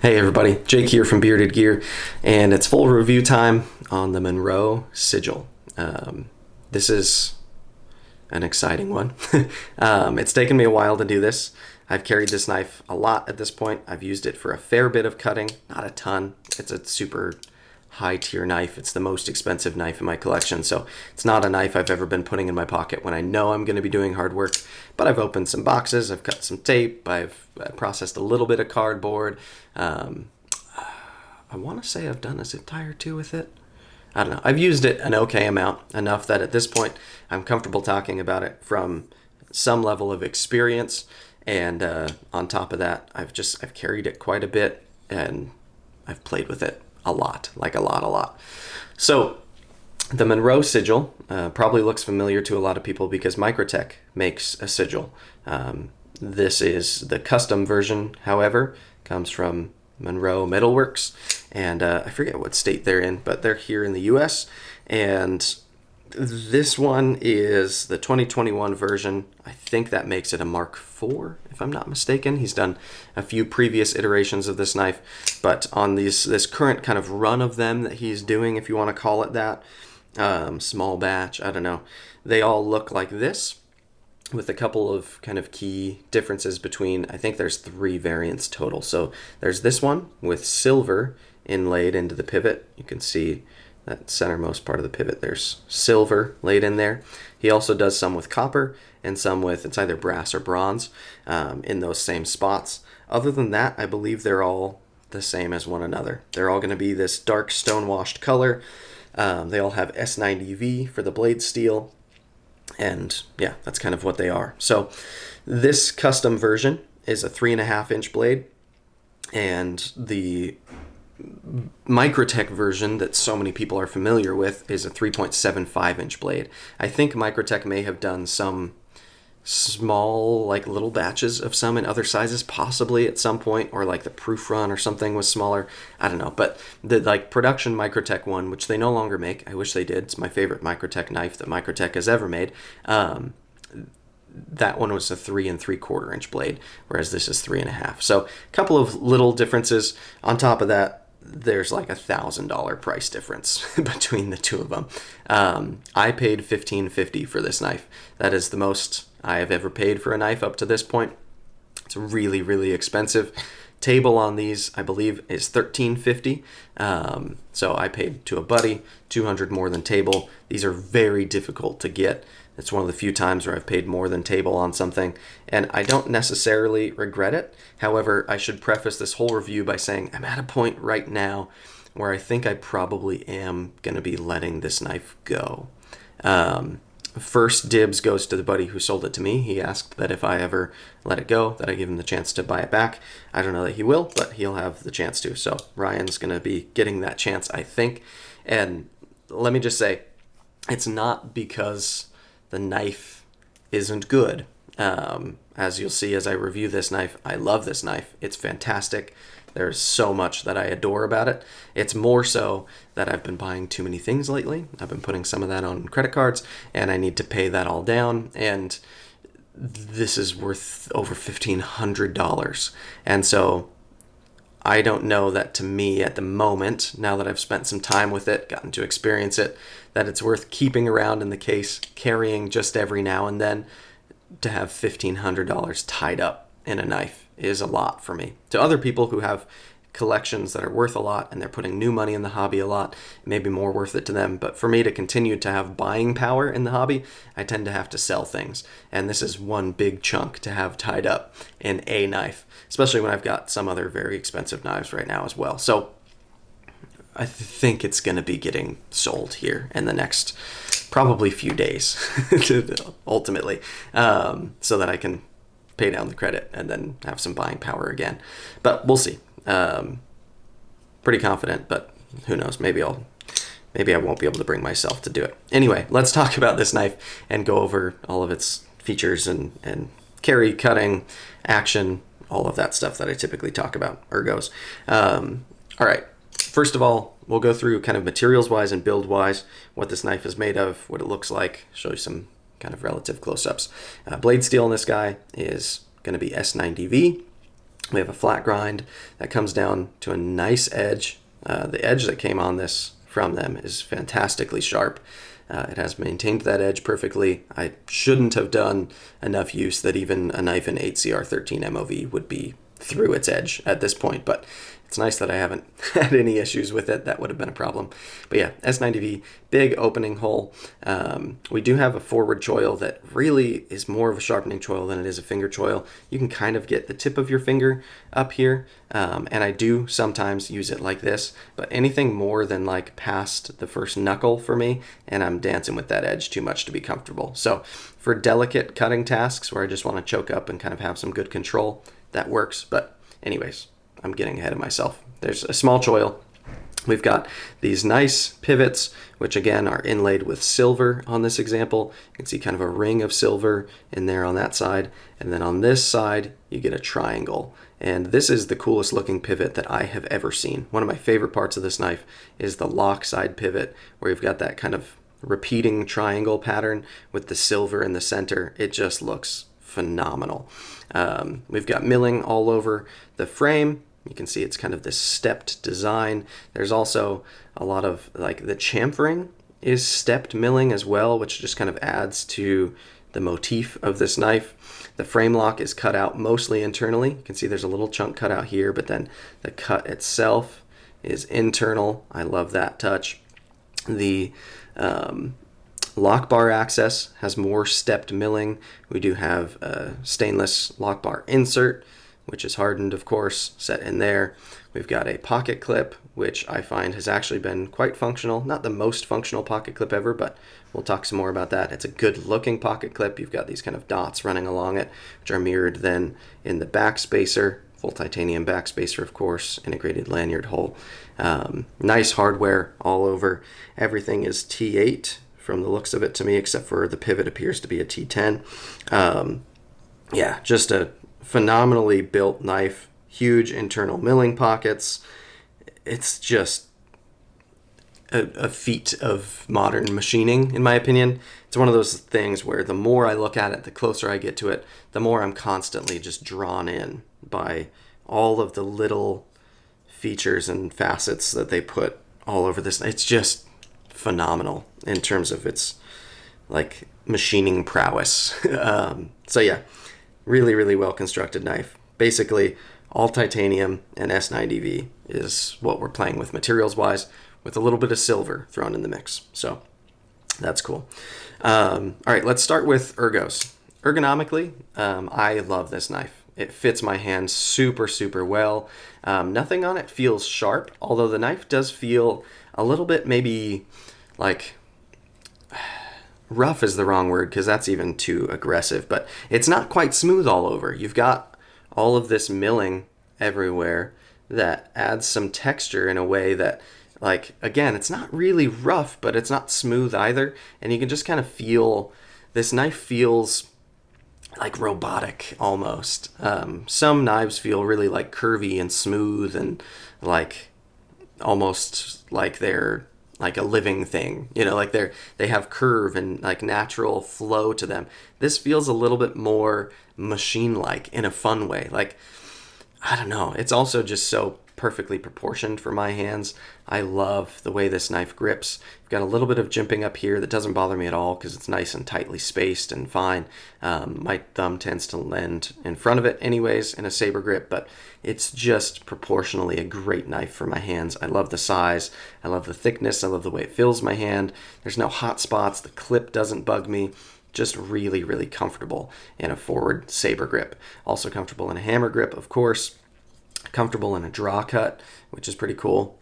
Hey everybody, Jake here from Bearded Gear, and it's full review time on the Munroe Sigil. This is an exciting one. It's taken me a while to do this. I've carried this knife a lot at this point. I've used it for a fair bit of cutting, not a ton. It's a super high tier knife. It's the most expensive knife in my collection, so it's not a knife I've ever been putting in my pocket when I know I'm going to be doing hard work. But I've opened some boxes, I've cut some tape, I've processed a little bit of cardboard. I want to say I've done a zip tie or two with it. I don't know. I've used it an okay amount, enough that at this point I'm comfortable talking about it from some level of experience. And on top of that, I've carried it quite a bit, and I've played with it a lot, like a lot. So the Munroe Sigil probably looks familiar to a lot of people because Microtech makes a sigil. This is the custom version, however, comes from Munroe Metalworks, and I forget what state they're in, but they're here in the US. And this one is the 2021 version. I think that makes it a Mark IV, if I'm not mistaken. He's done a few previous iterations of this knife, but on this current kind of run of them that he's doing, if you want to call it that, small batch, I don't know, they all look like this, with a couple of kind of key differences between, I think there's 3 variants total. So there's this one with silver inlaid into the pivot. You can see that centermost part of the pivot, there's silver laid in there. He also does some with copper and some with, it's either brass or bronze, in those same spots. Other than that, I believe they're all the same as one another. They're all going to be this dark stone-washed color. They all have S90V for the blade steel. And yeah, that's kind of what they are. So this custom version is a 3.5-inch blade, and the Microtech version that so many people are familiar with is a 3.75-inch blade. I think Microtech may have done some small, like little batches of some in other sizes, possibly at some point, or like the proof run or something was smaller. I don't know, but the like production Microtech one, which they no longer make, I wish they did. It's my favorite Microtech knife that Microtech has ever made. That one was a 3.75-inch blade, whereas this is 3.5. So a couple of little differences. On top of that, there's like $1,000 price difference between the two of them. I paid $1,550 for this knife. That is the most I have ever paid for a knife up to this point. It's really, really expensive. Table on these, I believe, is $1,350. So I paid to a buddy $200 more than table. These are very difficult to get. It's one of the few times where I've paid more than table on something, and I don't necessarily regret it. However, I should preface this whole review by saying I'm at a point right now where I think I probably am going to be letting this knife go. First dibs goes to the buddy who sold it to me. He asked that if I ever let it go, that I give him the chance to buy it back. I don't know that he will, but he'll have the chance to. So Ryan's going to be getting that chance, I think. And let me just say, it's not because the knife isn't good. As you'll see as I review this knife, I love this knife. It's fantastic. There's so much that I adore about it. It's more so that I've been buying too many things lately. I've been putting some of that on credit cards, and I need to pay that all down. And this is worth over $1,500. And so I don't know that, to me at the moment, now that I've spent some time with it, gotten to experience it, that it's worth keeping around in the case, carrying just every now and then. To have $1,500 tied up in a knife is a lot for me. To other people who have collections that are worth a lot and they're putting new money in the hobby a lot, it may be more worth it to them. But for me to continue to have buying power in the hobby, I tend to have to sell things. And this is one big chunk to have tied up in a knife, especially when I've got some other very expensive knives right now as well. So I think it's going to be getting sold here in the next probably few days, ultimately, so that I can pay down the credit and then have some buying power again. But we'll see. Pretty confident, but who knows? Maybe I won't be able to bring myself to do it. Anyway, let's talk about this knife and go over all of its features and carry, cutting, action, all of that stuff that I typically talk about, ergos. All right. First of all, we'll go through kind of materials-wise and build-wise what this knife is made of, what it looks like, show you some kind of relative close-ups. Blade steel in this guy is going to be S90V. We have a flat grind that comes down to a nice edge. The edge that came on this from them is fantastically sharp. It has maintained that edge perfectly. I shouldn't have done enough use that even a knife in 8CR13 MOV would be through its edge at this point, but it's nice that I haven't had any issues with it. That would have been a problem. But yeah, S90V, big opening hole. We do have a forward choil that really is more of a sharpening choil than it is a finger choil. You can kind of get the tip of your finger up here, and I do sometimes use it like this, but anything more than like past the first knuckle for me, and I'm dancing with that edge too much to be comfortable. So for delicate cutting tasks where I just want to choke up and kind of have some good control, that works. But anyways, I'm getting ahead of myself. There's a small choil. We've got these nice pivots, which again are inlaid with silver on this example. You can see kind of a ring of silver in there on that side. And then on this side, you get a triangle. And this is the coolest looking pivot that I have ever seen. One of my favorite parts of this knife is the lock side pivot, where you've got that kind of repeating triangle pattern with the silver in the center. It just looks phenomenal. We've got milling all over the frame. You can see it's kind of this stepped design. There's also a lot of like the chamfering is stepped milling as well, which just kind of adds to the motif of this knife. The frame lock is cut out mostly internally. You can see there's a little chunk cut out here, but then the cut itself is internal. I love that touch. The lock bar access has more stepped milling. We do have a stainless lock bar insert, which is hardened, of course, set in there. We've got a pocket clip, which I find has actually been quite functional. Not the most functional pocket clip ever, but we'll talk some more about that. It's a good looking pocket clip. You've got these kind of dots running along it, which are mirrored then in the back spacer, full titanium back spacer, of course, integrated lanyard hole. Nice hardware all over. Everything is T8 from the looks of it to me, except for the pivot appears to be a T10. Yeah, just a phenomenally built knife, huge internal milling pockets. It's just a feat of modern machining, in my opinion. It's one of those things where the more I look at it, the closer I get to it, the more I'm constantly just drawn in by all of the little features and facets that they put all over this. It's just phenomenal in terms of its like machining prowess. So yeah, really, really well constructed knife. Basically, all titanium and S90V is what we're playing with materials wise, with a little bit of silver thrown in the mix. So that's cool. All right, let's start with ergos. Ergonomically, I love this knife. It fits my hand super, super well. Nothing on it feels sharp, although the knife does feel a little bit maybe like rough is the wrong word because that's even too aggressive, but it's not quite smooth all over. You've got all of this milling everywhere that adds some texture in a way that, like, again, it's not really rough, but it's not smooth either. And you can just kind of feel, this knife feels like robotic almost. Some knives feel really like curvy and smooth and like almost like they're like a living thing, you know, like they have curve and like natural flow to them. This feels a little bit more machine-like in a fun way. Like, I don't know. It's also just so perfectly proportioned for my hands. I love the way this knife grips. You've got a little bit of jimping up here that doesn't bother me at all because it's nice and tightly spaced and fine. My thumb tends to land in front of it anyways in a saber grip, but it's just proportionally a great knife for my hands. I love the size. I love the thickness. I love the way it fills my hand. There's no hot spots. The clip doesn't bug me. Just really, really comfortable in a forward saber grip. Also comfortable in a hammer grip, of course. Comfortable in a draw cut, which is pretty cool.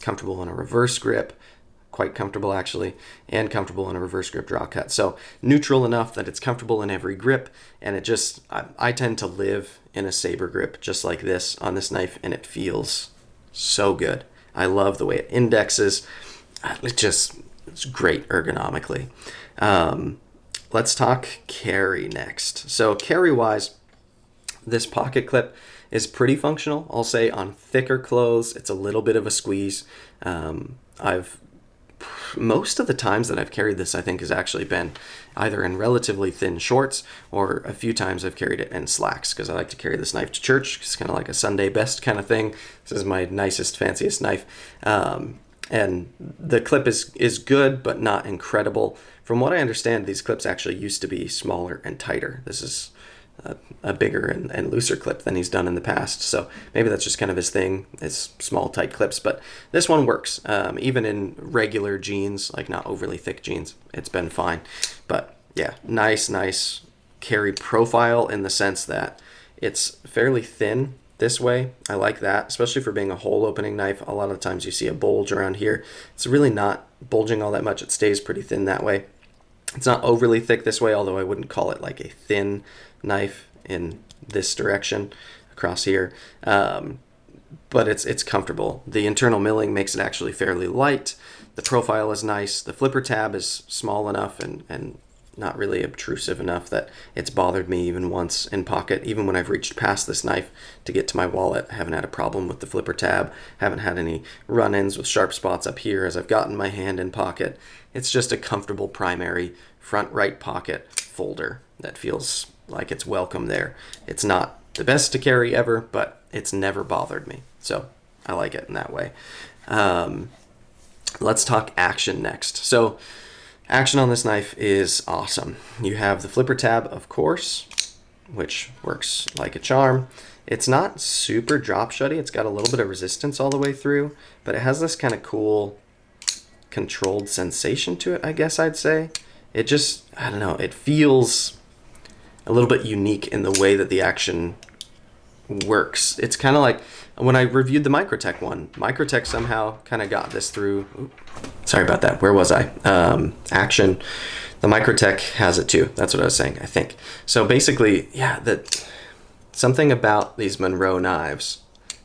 Comfortable in a reverse grip, quite comfortable actually, and comfortable in a reverse grip draw cut. So neutral enough that it's comfortable in every grip, and it just, I tend to live in a saber grip just like this on this knife, and it feels so good. I love the way it indexes. It's great ergonomically. Let's talk carry next. So carry-wise, this pocket clip is pretty functional. I'll say on thicker clothes, it's a little bit of a squeeze. I've most of the times that I've carried this, I think, has actually been either in relatively thin shorts, or a few times I've carried it in slacks, because I like to carry this knife to church. It's kind of like a Sunday best kind of thing. This is my nicest, fanciest knife. And the clip is good, but not incredible. From what I understand, these clips actually used to be smaller and tighter. This is a bigger and looser clip than he's done in the past. So maybe that's just kind of his thing, is small, tight clips. But this one works. Even in regular jeans, like not overly thick jeans, it's been fine. But yeah, nice carry profile in the sense that it's fairly thin this way. I like that, especially for being a hole opening knife. A lot of the times you see a bulge around here. It's really not bulging all that much. It stays pretty thin that way. It's not overly thick this way, although I wouldn't call it like a thin knife in this direction across here. But it's comfortable. The internal milling makes it actually fairly light. The profile is nice. The flipper tab is small enough and not really obtrusive enough that it's bothered me even once in pocket. Even when I've reached past this knife to get to my wallet, I haven't had a problem with the flipper tab. Haven't had any run-ins with sharp spots up here as I've gotten my hand in pocket. It's just a comfortable primary front right pocket folder that feels like it's welcome there. It's not the best to carry ever, but it's never bothered me. So I like it in that way. Let's talk action next. So action on this knife is awesome. You have the flipper tab, of course, which works like a charm. It's not super drop shutty. It's got a little bit of resistance all the way through, but it has this kind of cool controlled sensation to it, I guess I'd say. It just, I don't know, it feels a little bit unique in the way that the action works. It's kind of like when I reviewed the Microtech one. Microtech somehow kind of got this through. Sorry about that. Where was I? Action. The Microtech has it too. That's what I was saying, I think. So basically, yeah, that something about these Munroe knives,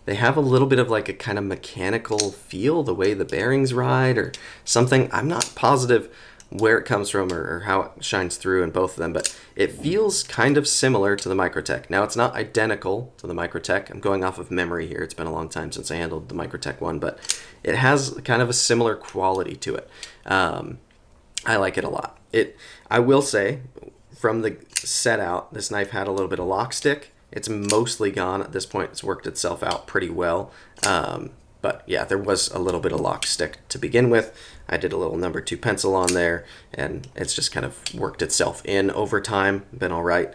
they have a little bit of like a kind of mechanical feel, the way the bearings ride or something. I'm not positive where it comes from or how it shines through in both of them, but it feels kind of similar to the Microtech. Now, it's not identical to the Microtech. I'm going off of memory here. It's been a long time since I handled the Microtech one, but it has kind of a similar quality to it. I like it a lot. I will say, from the set out, this knife had a little bit of lock stick. It's mostly gone at this point. It's worked itself out pretty well. But yeah, there was a little bit of lock stick to begin with. I did a little number 2 pencil on there, and it's just kind of worked itself in over time. Been all right.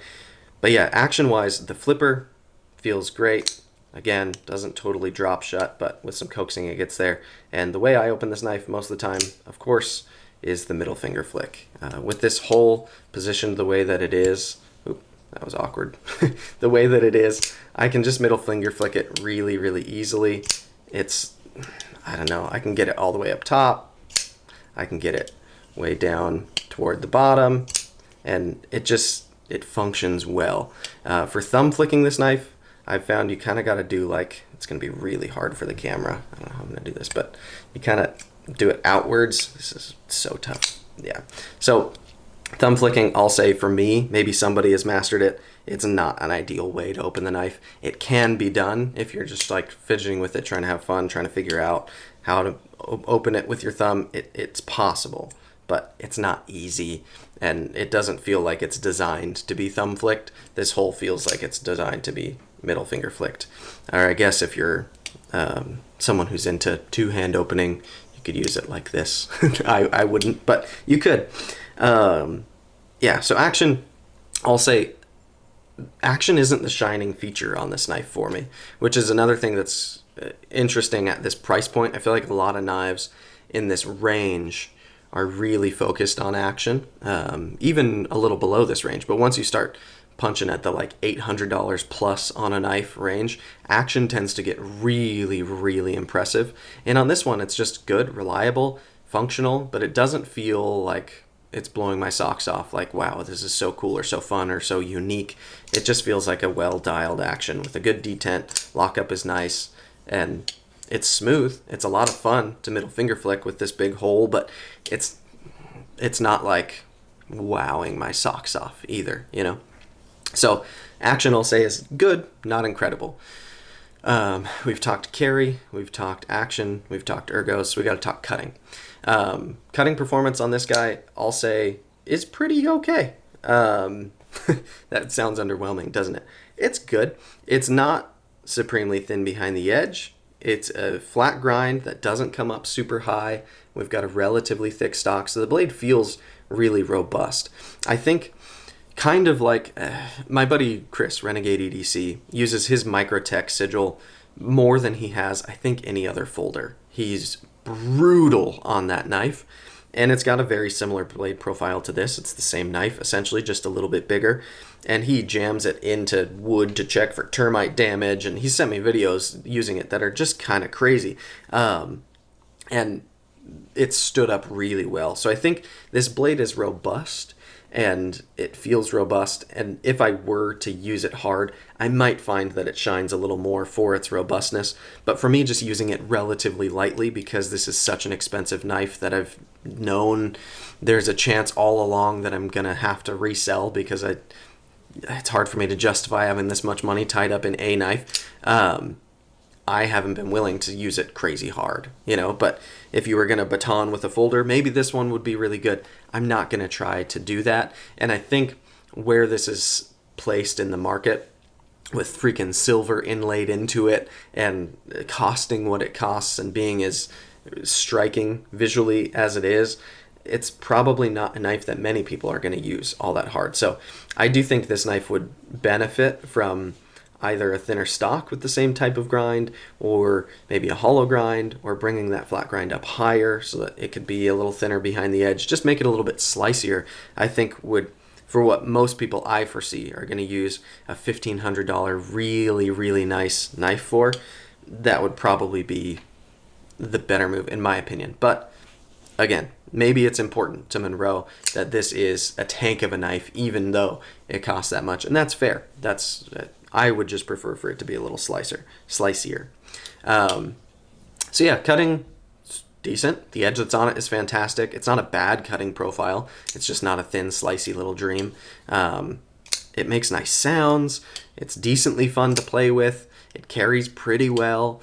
But yeah, action-wise, the flipper feels great. Again, doesn't totally drop shut, but with some coaxing it gets there. And the way I open this knife most of the time, of course, is the middle finger flick. With this hole positioned the way that it is, that was awkward. The way that it is, I can just middle finger flick it really, really easily. It's, I don't know, I can get it all the way up top. I can get it way down toward the bottom, and it functions well. For thumb flicking this knife, I've found you kind of got to do like, it's going to be really hard for the camera. I don't know how I'm going to do this, but you kind of do it outwards. This is so tough. Yeah. So thumb flicking, I'll say for me, maybe somebody has mastered it. It's not an ideal way to open the knife. It can be done if you're just like fidgeting with it, trying to have fun, trying to figure out how to open it with your thumb. It's possible, but it's not easy, and it doesn't feel like it's designed to be thumb flicked. This hole feels like it's designed to be middle finger flicked. Or I guess if you're someone who's into two-hand opening, you could use it like this. I wouldn't, but you could. Yeah, so action, I'll say action isn't the shining feature on this knife for me, which is another thing that's interesting at this price point. I feel like a lot of knives in this range are really focused on action, even a little below this range. But once you start punching at the like $800 plus on a knife range, action tends to get really, really impressive. And on this one, it's just good, reliable, functional, but it doesn't feel like it's blowing my socks off, like, wow, this is so cool or so fun or so unique. It just feels like a well-dialed action with a good detent. Lockup is nice, and it's smooth. It's a lot of fun to middle finger flick with this big hole, but it's not like wowing my socks off either, you know? So action, I'll say, is good, not incredible. We've talked carry, we've talked action, we've talked ergos, so we got to talk cutting. Cutting performance on this guy, I'll say, is pretty okay. That sounds underwhelming, doesn't it? It's good. It's not supremely thin behind the edge. It's a flat grind that doesn't come up super high. We've got a relatively thick stock, so the blade feels really robust. I think kind of like my buddy Chris, Renegade EDC, uses his Microtech Sigil more than he has, I think, any other folder. He's brutal on that knife, and it's got a very similar blade profile to this. It's the same knife, essentially, just a little bit bigger, and he jams it into wood to check for termite damage, and he sent me videos using it that are just kind of crazy, and it stood up really well. So I think this blade is robust, and it feels robust, and if I were to use it hard, I might find that it shines a little more for its robustness. But for me, just using it relatively lightly, because this is such an expensive knife that I've known there's a chance all along that I'm gonna have to resell, because it's hard for me to justify having this much money tied up in a knife. I haven't been willing to use it crazy hard, but if you were going to baton with a folder, maybe this one would be really good. I'm not going to try to do that. And I think where this is placed in the market, with freaking silver inlaid into it and costing what it costs and being as striking visually as it is, it's probably not a knife that many people are going to use all that hard. So I do think this knife would benefit from either a thinner stock with the same type of grind, or maybe a hollow grind, or bringing that flat grind up higher so that it could be a little thinner behind the edge. Just make it a little bit slicier, I think would, for what most people I foresee are going to use a $1,500 really, really nice knife for, that would probably be the better move in my opinion. But again, maybe it's important to Munroe that this is a tank of a knife, even though it costs that much, and that's fair. I would just prefer for it to be a little slicier. So yeah, cutting decent. The edge that's on it is fantastic. It's not a bad cutting profile. It's just not a thin, slicey little dream. It makes nice sounds. It's decently fun to play with. It carries pretty well.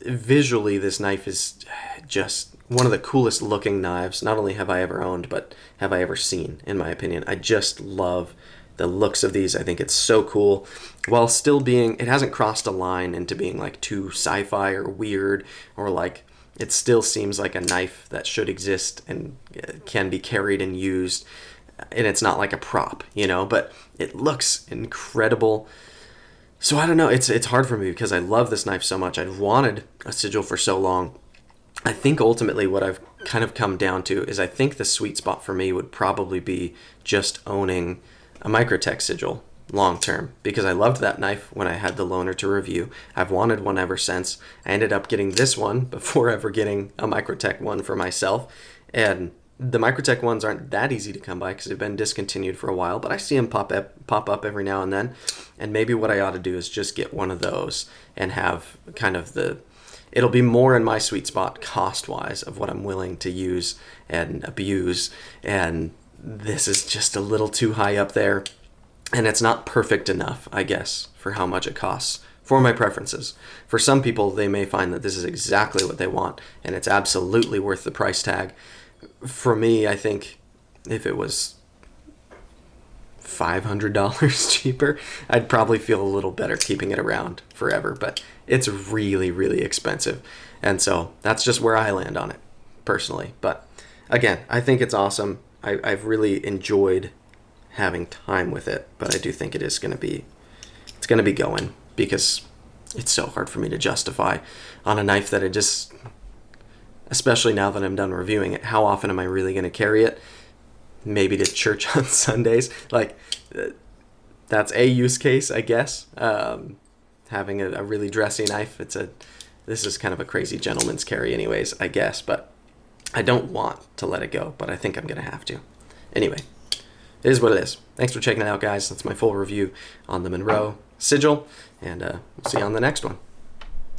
Visually, this knife is just one of the coolest looking knives. Not only have I ever owned, but have I ever seen, in my opinion. I just love the looks of these. I think it's so cool, while still being, it hasn't crossed a line into being like too sci-fi or weird, or like, it still seems like a knife that should exist and can be carried and used, and it's not like a prop, but it looks incredible. So I don't know, it's hard for me because I love this knife so much. I've wanted a Sigil for so long. I think ultimately what I've kind of come down to is I think the sweet spot for me would probably be just owning a Microtech Sigil long term, because I loved that knife when I had the loaner to review. I've wanted one ever since. I ended up getting this one before ever getting a Microtech one for myself, and the Microtech ones aren't that easy to come by because they've been discontinued for a while, but I see them pop up every now and then, and maybe what I ought to do is just get one of those and have kind of it'll be more in my sweet spot cost-wise of what I'm willing to use and abuse, and this is just a little too high up there, and it's not perfect enough, I guess, for how much it costs for my preferences. For some people, they may find that this is exactly what they want, and it's absolutely worth the price tag. For me, I think if it was $500 cheaper, I'd probably feel a little better keeping it around forever, but it's really, really expensive, and so that's just where I land on it, personally. But again, I think it's awesome. I've really enjoyed having time with it, but I do think it's going to be going, because it's so hard for me to justify on a knife that especially now that I'm done reviewing it, how often am I really going to carry it? Maybe to church on Sundays. Like, that's a use case, I guess. Having a really dressy knife, this is kind of a crazy gentleman's carry anyways, I guess, but I don't want to let it go, but I think I'm going to have to. Anyway, it is what it is. Thanks for checking it out, guys. That's my full review on the Munroe Sigil, and we'll see you on the next one.